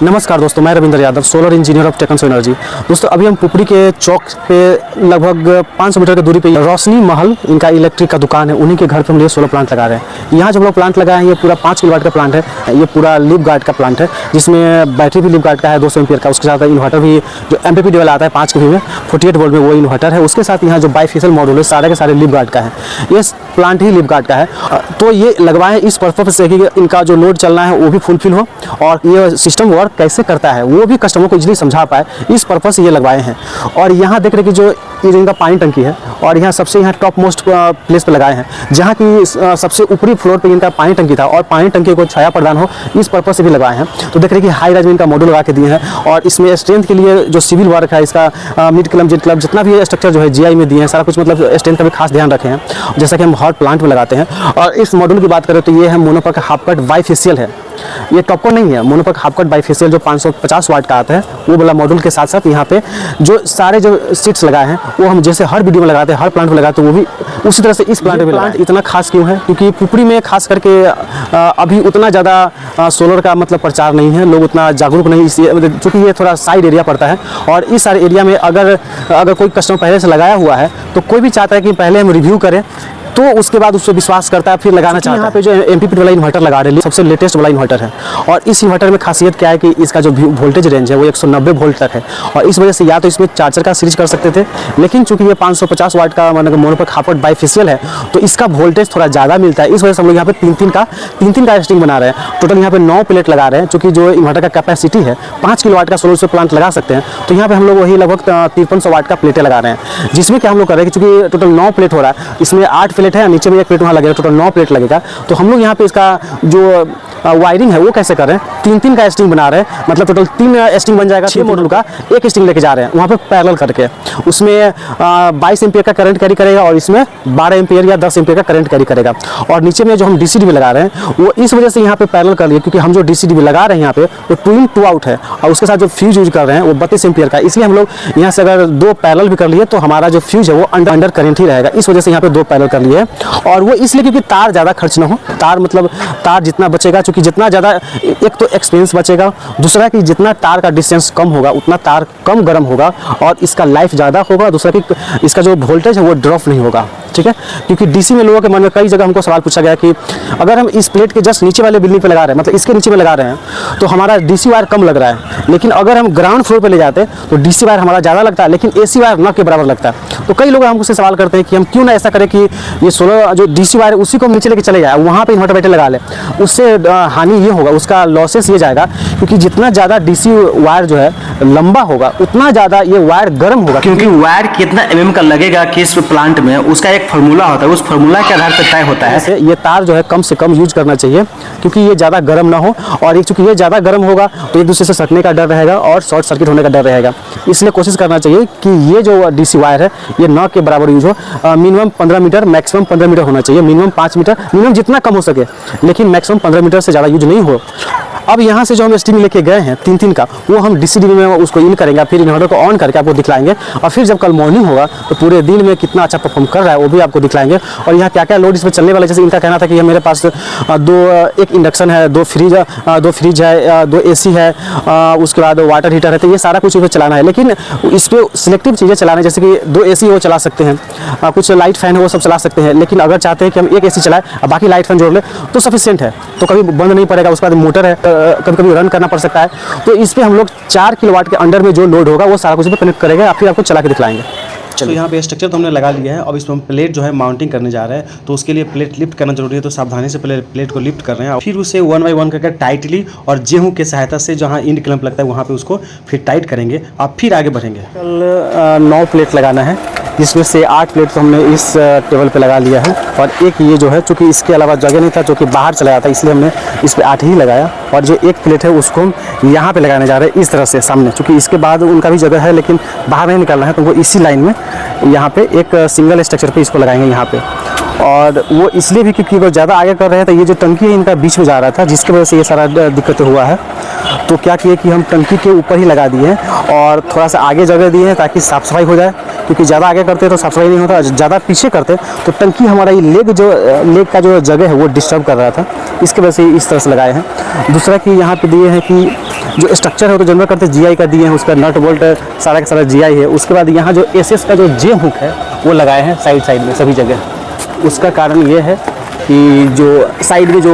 नमस्कार दोस्तों, मैं Ravindra Yadav, solar engineer of Techno Energy. दोस्तों अभी हम पुपरी के चौक पे लगभग 500 मीटर की दूरी पे रोशनी महल इनका इलेक्ट्रिक का दुकान है, उन्हीं के घर पे हम ये सोलर प्लांट लगा रहे हैं। यहाँ जो हम लोग प्लांट लगाए हैं ये पूरा 5 किलोवाट का प्लांट है। ये पूरा लिप गार्ड का प्लांट है जिसमें बैटरी भी लिप गार्ड का है 200 एम्पियर का, उसके साथ इन्वर्टर भी जो MPPT वाला आता है 5 kV में 48 वोल्ट में वो इन्वर्टर है। उसके साथ यहाँ जो बाईफेशियल मॉड्यूल है सारे के सारे लिप गार्ड का है। ये प्लांट ही लिप गार्ड का है, तो ये लगवाए इस पर्पज से कि इनका जो लोड चलना है वो भी फुलफिल हो और ये सिस्टम वर्क कैसे करता है वो भी कस्टमर को इजीली समझा पाए, इस पर्पज से ये लगवाए हैं। और यहाँ देख रहे कि जो ये इनका पानी टंकी है और यहाँ सबसे यहाँ टॉप मोस्ट प्लेस पे लगाए हैं जहाँ की सबसे ऊपरी फ्लोर पे इनका पानी टंकी था और पानी टंकी को छाया प्रदान हो इस पर्पज से भी लगाए हैं। तो देख रहे कि हाई राइज में इनका मॉड्यूल लगा के दिए हैं और इसमें स्ट्रेंथ के लिए जो सिविल वर्क है इसका मिड क्लब जेट क्लब जितना भी स्ट्रक्चर जो है GI में दिए हैं सारा कुछ, मतलब स्ट्रेंथ का भी खास ध्यान रखे हैं जैसा कि हम हर प्लांट में लगाते हैं। और इस मॉड्यूल की बात करें तो ये है मोनोपक हाफ कट बाईफेशियल है, ये टॉपकोर नहीं है, मोनोपक हाफ कट बाईफेशियल जो 550 वाट का आता है वो वाला मॉड्यूल के साथ साथ यहाँ पे जो सारे जो सीट्स लगाए हैं वो हम जैसे हर वीडियो में लगाते हैं हर प्लांट में लगाते हैं वो भी उसी तरह से इस प्लांट में। प्लांट इतना खास क्यों है क्योंकि पुपरी में खास करके अभी उतना ज़्यादा सोलर का मतलब प्रचार नहीं है, लोग उतना जागरूक नहीं, चूँकि ये थोड़ा साइड एरिया पड़ता है और इस सारे एरिया में अगर कोई कस्टमर पहले से लगाया हुआ है तो कोई भी चाहता है कि पहले हम रिव्यू करें तो उसके बाद उस पर विश्वास करता है फिर लगाना चाहता है। यहाँ पे जो MPPT वाला इन्वर्टर लगा रहे हैं सबसे लेटेस्ट वाला इन्वर्टर है और इस इन्वर्टर में खासियत क्या है कि इसका जो वोल्टेज रेंज है वो 190 वोल्ट तक है और इस वजह से या तो इसमें चार्जर का सीरीज कर सकते थे, लेकिन चूंकि ये 550 वाट का मतलब मोनोपक हाफ कट बाईफेशियल है तो इसका वोल्टेज थोड़ा ज़्यादा मिलता है। इस वजह से हम लोग यहाँ पे तीन का स्टिंग बना रहे हैं। टोटल यहाँ पे 9 प्लेट लगा रहे हैं, चूँकि जो इन्वर्टर का कैपेसिटी है 5 किलोवाट का सोलर से प्लांट लगा सकते हैं तो यहाँ पे हम लोग वही लगभग 5300 वाट का प्लेटें लगा रहे हैं, जिसमें क्या हम लोग कर रहे हैं कि चूँकि टोटल 9 प्लेट हो रहा है, इसमें 8 प्लेट है, नीचे में 1 प्लेट वहाँ लगेगा, टोटल 9 प्लेट लगेगा। तो हम लोग यहाँ पे इसका जो वायरिंग है वो कैसे कर रहे हैं, तीन का स्टिंग बना रहे हैं, मतलब टोटल 3 स्टिंग बन जाएगा। 6 मॉड्यूल का 1 स्टिंग लेके जा रहे हैं वहाँ पे पैरेलल करके, उसमें 22 एम्पियर का करंट कैरी करेगा और इसमें 12 एम्पियर या 10 एम्पियर का करंट कैरी करेगा। और नीचे में जो हम DCDB लगा रहे हैं वो इस वजह से यहाँ पे पैरेलल कर लिए क्योंकि हम जो DCDB लगा रहे हैं यहाँ पे वो 2 in 2 आउट है और उसके साथ जो फ्यूज यूज कर रहे हैं वो 32 एम्पियर का, इसलिए हम लोग यहाँ से अगर 2 पैरेलल भी कर लिए तो हमारा जो फ्यूज है वो अंडर करंट ही रहेगा। इस वजह से यहाँ पे 2 पैरेलल कर लिए और वो इसलिए क्योंकि तार ज़्यादा खर्च ना हो, तार मतलब तार जितना बचेगा, चूँकि जितना ज़्यादा एक तो एक्सपेंस बचेगा, दूसरा कि जितना तार का डिस्टेंस कम होगा उतना तार कम गर्म होगा और इसका लाइफ ज़्यादा होगा, दूसरा कि इसका जो वोल्टेज है वो ड्रॉप नहीं होगा। ठीक है, क्योंकि DC में लोगों के मन में कई जगह हमको सवाल पूछा गया कि अगर हम इस प्लेट के जस्ट नीचे वाले बिल्डिंग पे लगा रहे हैं, मतलब इसके नीचे में लगा रहे हैं तो हमारा DC वायर कम लग रहा है, लेकिन अगर हम ग्राउंड फ्लोर पे ले जाते हैं तो DC वायर हमारा ज़्यादा लगता है लेकिन AC वायर न के बराबर लगता है। तो कई लोग हमसे सवाल करते हैं कि हम क्यों ना ऐसा करें कि ये सोलर जो DC वायर उसी को नीचे लेके चले जाए, वहाँ पर इन्वर्टर बैठे लगा ले, उससे हानि ये होगा, उसका लॉसेस ये जाएगा क्योंकि जितना ज़्यादा DC वायर जो है लंबा होगा उतना ज़्यादा ये वायर गर्म होगा, क्योंकि वायर कितना mm का लगेगा किस प्लांट में उसका एक फार्मूला होता है, उस फार्मूला के आधार पर तय होता है। ये तार जो है कम से कम यूज करना चाहिए क्योंकि ये ज़्यादा गर्म ना हो और एक चूँकि ये ज़्यादा गर्म होगा तो एक दूसरे से सटने का डर रहेगा और शॉर्ट सर्किट होने का डर रहेगा। इसलिए कोशिश करना चाहिए कि ये जो DC वायर है ये न के बराबर यूज हो, मिनिमम 15 मीटर मैक्सिमम 15 मीटर होना चाहिए, मिनिमम 5 मीटर, मिनिमम जितना कम हो सके, लेकिन मैक्सिमम 15 मीटर से ज़्यादा यूज नहीं हो। अब यहाँ से जो हम स्टिंग लेके गए हैं तीन का वो हम DCDB में उसको इन करेंगे, फिर इन्वर्टर को ऑन करके आपको दिखलाएंगे और फिर जब कल मॉर्निंग होगा तो पूरे दिन में कितना अच्छा परफॉर्म कर रहा है वो भी आपको दिखलाएंगे। और यहाँ क्या क्या लोड इसमें चलने वाला है, जैसे इनका कहना था कि मेरे पास एक इंडक्शन है, 2 फ्रिज है, 2 AC है, उसके बाद वाटर हीटर है, तो ये सारा कुछ इसमें चलाना है, लेकिन इस पर सिलेक्टिव चीज़ें चलाना है, जैसे कि 2 AC वो चला सकते हैं, कुछ लाइट फैन है वो सब चला सकते हैं, लेकिन अगर चाहते हैं कि हम एक AC चलाएं और बाकी लाइट फैन जोड़ लें तो सफिशिएंट है, तो कभी बंद नहीं पड़ेगा। उसके बाद मोटर है, कभी कभी रन करना पड़ सकता है, तो इस पर हम लोग 4 किलोवाट के अंडर में जो लोड होगा वो सारा कुछ पे कनेक्ट करेंगे और फिर आपको चला के दिखलाएंगे। तो यहाँ पे स्ट्रक्चर तो हमने लगा लिया है, अब इसमें हम प्लेट जो है माउंटिंग करने जा रहे हैं, तो उसके लिए प्लेट लिफ्ट करना जरूरी है, तो सावधानी से पहले प्लेट को लिफ्ट कर रहे हैं और फिर उसे 1 बाय 1 करके टाइटली और जेहू के सहायता से जहाँ इंड क्लैंप लगता है वहाँ पे उसको फिर टाइट करेंगे और फिर आगे बढ़ेंगे। कल 9 प्लेट लगाना है, जिसमें से 8 प्लेट तो हमने इस टेबल पे लगा लिया है और एक ये जो है चूँकि इसके अलावा जगह नहीं था जो कि बाहर चला जाता इसलिए हमने इस पर 8 ही लगाया और जो एक प्लेट है उसको हम यहाँ पे लगाने जा रहे हैं इस तरह से सामने, चूँकि इसके बाद उनका भी जगह है लेकिन बाहर नहीं निकलना है तो वो इसी लाइन में यहाँ पे एक सिंगल स्ट्रक्चर पे इसको लगाएंगे यहाँ पे। और वो इसलिए भी क्योंकि वो ज़्यादा आगे कर रहे हैं तो ये जो टंकी है इनका बीच में जा रहा था जिसकी वजह से ये सारा दिक्कत हुआ है। तो क्या किए कि हम टंकी के ऊपर ही लगा दिए हैं और थोड़ा सा आगे जगह दिए हैं ताकि साफ़ सफाई हो जाए, क्योंकि ज़्यादा आगे करते तो साफ सफाई नहीं होता, ज़्यादा पीछे करते तो टंकी हमारा ये लेग का जो जगह है वो डिस्टर्ब कर रहा था, इसकी वजह से इस तरह से लगाए हैं। दूसरा कि यहाँ पे दिए हैं कि जो स्ट्रक्चर है वो तो जनरल करते GI का दिए हैं, उसका नट बोल्ट सारा का सारा GI है। उसके बाद यहाँ जो SS का जो J हुक है वो लगाए हैं साइड में सभी जगह। उसका कारण ये है कि जो साइड में जो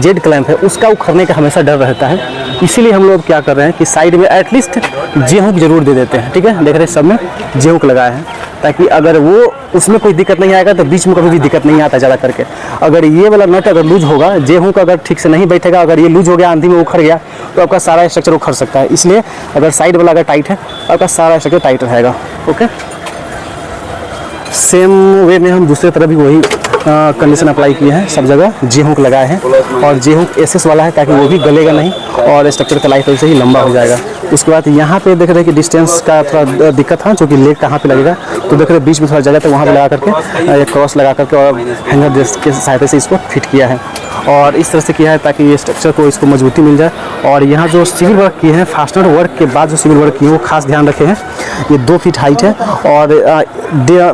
जेड क्लैंप है उसका उखड़ने का हमेशा डर रहता है, इसीलिए हम लोग क्या कर रहे हैं कि साइड में एटलीस्ट J हुक जरूर दे देते हैं। ठीक है, देख रहे हैं सब में J हुक लगाए हैं, ताकि अगर वो उसमें कोई दिक्कत नहीं आएगा तो बीच में कभी भी दिक्कत नहीं आता ज़्यादा करके। अगर ये वाला नट अगर लूज होगा, J हुक अगर ठीक से नहीं बैठेगा, अगर ये लूज हो गया, आंधी में उखड़ गया तो आपका सारा स्ट्रक्चर उखड़ सकता है। इसलिए अगर साइड वाला अगर टाइट है आपका सारा स्ट्रक्चर टाइट रहेगा। ओके, सेम वे में हम दूसरी तरफ भी वही कंडीशन अप्लाई किए हैं, सब जगह J हुक लगाए हैं और J हुक SS वाला है ताकि वो भी गलेगा नहीं और स्ट्रक्चर का लाइफ ऐसे ही लंबा हो जाएगा। उसके बाद यहाँ पे देख रहे हैं कि डिस्टेंस का थोड़ा दिक्कत था, जो कि लेग कहाँ पे लगेगा, तो देख रहे हैं बीच में थोड़ा जगह तो वहाँ पे लगा करके एक क्रॉस लगा करके और हैंगर के सहायता से इसको फिट किया है और इस तरह से किया है ताकि ये स्ट्रक्चर को इसको मजबूती मिल जाए। और यहाँ जो सिविल वर्क किए हैं, फास्टनर वर्क के बाद जो सिविल वर्क किए हैं वो खास ध्यान रखे हैं। ये 2 फीट हाइट है और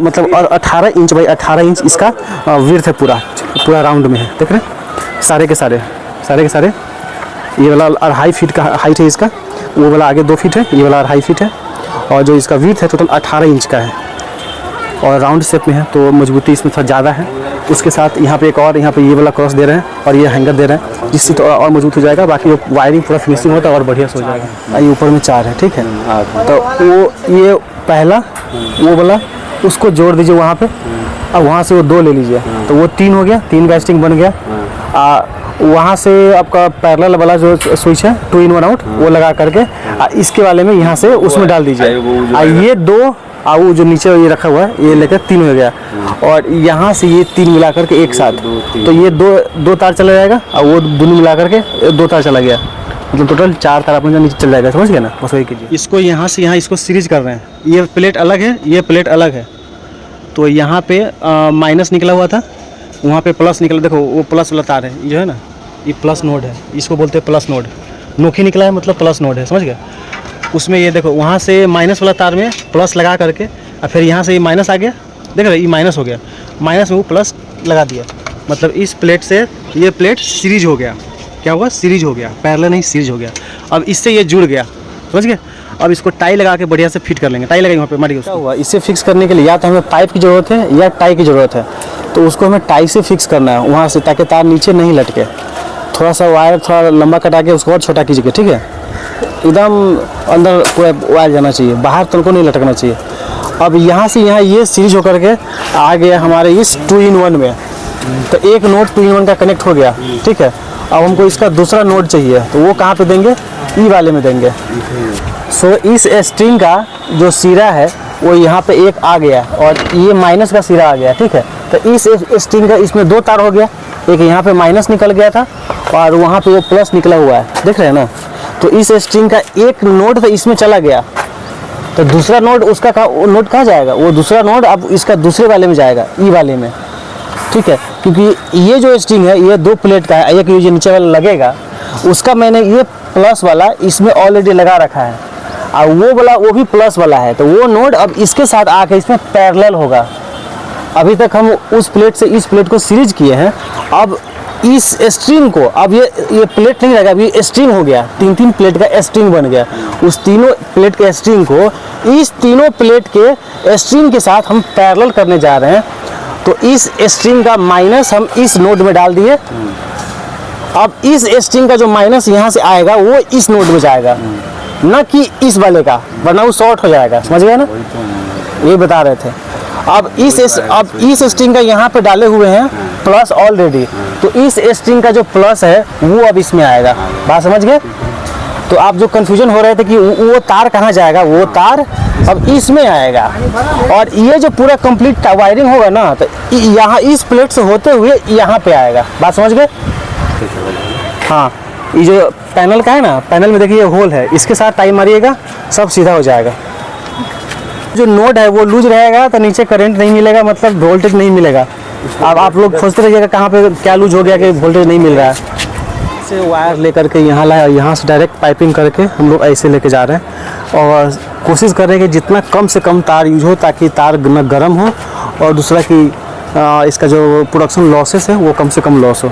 मतलब 18 इंच बाई 18 इंच इसका विड्थ है, पूरा राउंड में है। देख रहे हैं सारे के सारे ये वाला 2.5 फीट का हाइट है इसका, वो वाला आगे 2 फीट है, ये वाला 2.5 फीट है और जो इसका विड्थ है टोटल 18 इंच का है और राउंड शेप में है, तो मजबूती इसमें थोड़ा ज़्यादा है। उसके साथ यहाँ पे एक और यहाँ पे ये वाला क्रॉस दे रहे हैं और ये हैंगर दे रहे हैं, जिससे थोड़ा और मजबूत हो जाएगा। बाकी वायरिंग पूरा फिनिशिंग होता है और बढ़िया से हो जाएगा। ये ऊपर में 4 है, ठीक है, तो वो ये पहला वो वाला उसको जोड़ दीजिए वहाँ पे, अब वहाँ से वो 2 ले लीजिए तो वो 3 हो गया, 3 का स्टिंग बन गया। वहाँ से आपका पैरेलल वाला जो स्विच है 2 in 1 आउट वो लगा करके इसके वाले में यहाँ से उसमें डाल दीजिए। ये 2 वो जो नीचे ये रखा हुआ है ये लेकर 3 हो गया और यहाँ से ये 3 मिला करके एक साथ, तो ये दो तार चला जाएगा और वो दोनों मिला करके 2 तार चला गया, मतलब टोटल 4 तार अपने नीचे चल जाएगा। समझ गया ना, बस वही कीजिए। इसको यहाँ से यहाँ इसको सीरीज कर रहे हैं, ये प्लेट अलग है, ये प्लेट अलग है, तो यहाँ पे माइनस निकला हुआ था, वहाँ पे प्लस निकला। देखो वो प्लस वाला तार है, ये जो है ना ये प्लस नोड है, इसको बोलते हैं प्लस नोड। नोखी निकला है मतलब प्लस नोड है, समझ गया। उसमें ये देखो वहाँ से माइनस वाला तार में प्लस लगा करके और फिर यहाँ से ये माइनस आ गया, देख रहे ये माइनस हो गया, माइनस में वो प्लस लगा दिया, मतलब इस प्लेट से ये प्लेट सीरीज हो गया। क्या हुआ? सीरीज हो गया, पैरेलल नहीं सीरीज हो गया। अब इससे ये जुड़ गया, समझ गए। अब इसको टाई लगा के बढ़िया से फिट कर लेंगे। टाई लगाएंगे वहाँ पे मारिए। क्या हुआ? इसे फिक्स करने के लिए या तो हमें पाइप की ज़रूरत है या टाई की ज़रूरत है, तो उसको हमें टाई से फिक्स करना है वहाँ से, ताकि तार नीचे नहीं लटके। थोड़ा सा वायर थोड़ा लंबा कटा के उसको और छोटा कीजिए, ठीक है, एकदम अंदर पूरा वायर जाना चाहिए, बाहर तल को नहीं लटकना चाहिए। अब यहाँ से यहाँ ये सीरीज होकर के आ गया हमारे इस 2 in 1 में, तो एक नोड 2 in 1 का कनेक्ट हो गया, ठीक है। अब हमको इसका दूसरा नोड चाहिए, तो वो कहाँ पे देंगे? ई वाले में देंगे। सो इस स्ट्रिंग का जो सिरा है वो यहाँ पे एक आ गया और ये माइनस का सिरा आ गया, ठीक है। तो इस स्ट्रिंग का इसमें 2 तार हो गया, एक यहाँ पे माइनस निकल गया था और वहाँ पे वो प्लस निकला हुआ है, देख रहे हैं ना। तो इस स्ट्रिंग का एक नोड तो इसमें चला गया, तो दूसरा नोड उसका नोड कहाँ जाएगा? वो दूसरा नोड अब इसका दूसरे वाले में जाएगा, ई वाले में, ठीक है। क्योंकि ये जो स्ट्रिंग है ये 2 प्लेट का है, एक ये नीचे वाला लगेगा उसका मैंने ये प्लस वाला इसमें ऑलरेडी लगा रखा है और वो वाला वो भी प्लस वाला है, तो वो नोड अब इसके साथ आके इसमें पैरेलल होगा। अभी तक हम उस प्लेट से इस प्लेट को सीरीज किए हैं, अब इस स्ट्रिंग को अब ये प्लेट नहीं रहेगा, अब ये स्ट्रिंग हो गया, 3 प्लेट का स्ट्रिंग बन गया। उस तीनों प्लेट के स्ट्रिंग को इस तीनों प्लेट के स्ट्रिंग के साथ हम पैरेलल करने जा रहे हैं। तो इस स्ट्रिंग का माइनस हम इस नोड में डाल दिए, अब इस स्ट्रिंग का जो माइनस यहाँ से आएगा वो इस नोड में जाएगा, ना कि इस वाले का, वरना वो शॉर्ट हो जाएगा, समझ गए ना, ये बता रहे थे। अब इस स्ट्रिंग का यहाँ पे डाले हुए हैं प्लस ऑलरेडी, तो इस स्ट्रिंग का जो प्लस है वो अब इसमें आएगा, बात समझ गए। तो आप जो कंफ्यूजन हो रहे थे कि वो तार कहाँ जाएगा, वो तार अब इसमें आएगा और ये जो पूरा कंप्लीट वायरिंग होगा ना, तो यहाँ इस प्लेट से होते हुए यहाँ पे आएगा, बात समझ गए। हाँ, ये जो पैनल का है ना, पैनल में देखिए होल है, इसके साथ टाई मारिएगा सब सीधा हो जाएगा। जो नोड है वो लूज रहेगा तो नीचे करंट नहीं मिलेगा, मतलब वोल्टेज नहीं मिलेगा। अब आप लोग सोचते रहिएगा कहाँ पे क्या लूज हो गया कि वोल्टेज नहीं मिल रहा है। से वायर लेकर के यहाँ लाए और यहाँ से डायरेक्ट पाइपिंग करके हम लोग ऐसे लेके जा रहे हैं और कोशिश कर रहे हैं कि जितना कम से कम तार यूज हो ताकि तार न गर्म हो और दूसरा कि इसका जो प्रोडक्शन लॉसेस है वो कम से कम लॉस हो।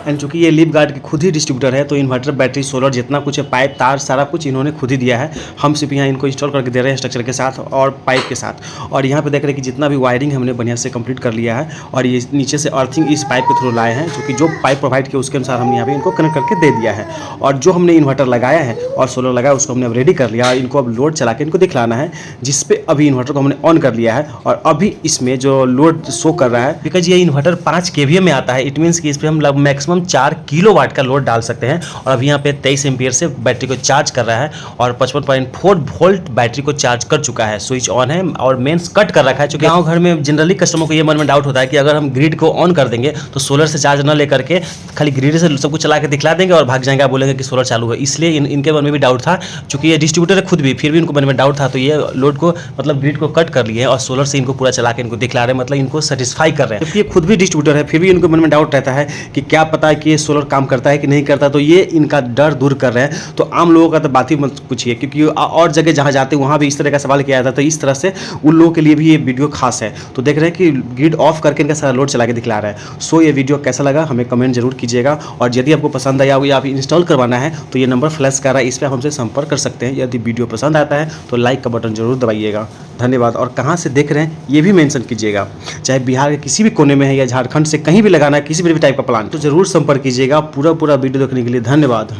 एंड चूँकि ये लीप गार्ड के खुद ही डिस्ट्रीब्यूटर है तो इन्वर्टर बैटरी सोलर जितना कुछ है पाइप तार सारा कुछ इन्होंने खुद ही दिया है। हम सिर्फ यहाँ इनको इंस्टॉल करके दे रहे हैं स्ट्रक्चर के साथ और पाइप के साथ। और यहाँ पे देख रहे हैं कि जितना भी वायरिंग हमने बढ़िया से कंप्लीट कर लिया है और ये नीचे से अर्थिंग इस पाइप के थ्रू लाए हैं, क्योंकि जो पाइप प्रोवाइड किया उसके अनुसार हमने यहाँ पे इनको कनेक्ट करके दे दिया है। और जो हमने इन्वर्टर लगाया है और सोलर लगाया उसको हमने अब रेडी कर लिया। इनको अब लोड चला के इनको दिखलाना है, जिसपे अभी इन्वर्टर को हमने ऑन कर लिया है और अभी इसमें जो लोड शो कर रहा है, बिकॉज ये इन्वर्टर 5 kVA में आता है, इट मीन्स कि इस पर हम मैक्सिमम 4 किलोवाट का लोड डाल सकते हैं। और अभी यहाँ पे 23 एम्पियर से बैटरी को चार्ज कर रहा है और 55.4 वोल्ट बैटरी को चार्ज कर चुका है। स्विच ऑन है और मेंस कट कर रखा है, क्योंकि गाँव घर में जनरली कस्टमर को ये मन में डाउट होता है कि अगर हम ग्रिड को ऑन कर देंगे तो सोलर से चार्ज न लेकर के खाली ग्रिड से सब कुछ चला के दिखला देंगे और भाग जाएंगे, बोलेंगे कि सोलर चालू है। इसलिए इनके मन में भी डाउट था, चूंकि ये डिस्ट्रीब्यूटर है खुद भी, फिर भी इनको मन में डाउट था, तो ये लोड को मतलब ग्रिड को कट कर लिए हैं और सोलर से इनको पूरा चला के इनको दिखला रहे हैं, मतलब इनको सेटिस्फाई कर रहे हैं। जबकि ये खुद भी डिस्ट्रीब्यूटर है फिर भी इनको मन में डाउट रहता है कि क्या पता है कि ये सोलर काम करता है कि नहीं करता, तो ये इनका डर दूर कर रहे हैं। तो आम लोगों का तो बात ही मत पूछिए, क्योंकि और जगह जहाँ जाते हैं वहाँ भी इस तरह का सवाल किया जाता है। तो इस तरह से उन लोगों के लिए भी ये वीडियो खास है। तो देख रहे हैं कि ग्रिड ऑफ करके इनका सारा लोड चला के दिखला रहा है। सो ये वीडियो कैसा लगा हमें कमेंट जरूर कीजिएगा और यदि आपको पसंद आया हो या आप इंस्टॉल करवाना है तो ये नंबर फ्लैश कर रहा है, इस पर आप हमसे संपर्क कर सकते हैं। यदि वीडियो पसंद आता है तो लाइक का बटन जरूर दबाइएगा। धन्यवाद। और कहाँ से देख रहे हैं ये भी मेंशन कीजिएगा, चाहे बिहार के किसी भी कोने में है या झारखंड से कहीं भी लगाना है किसी भी टाइप का प्लान, तो जरूर संपर्क कीजिएगा। पूरा वीडियो देखने के लिए धन्यवाद।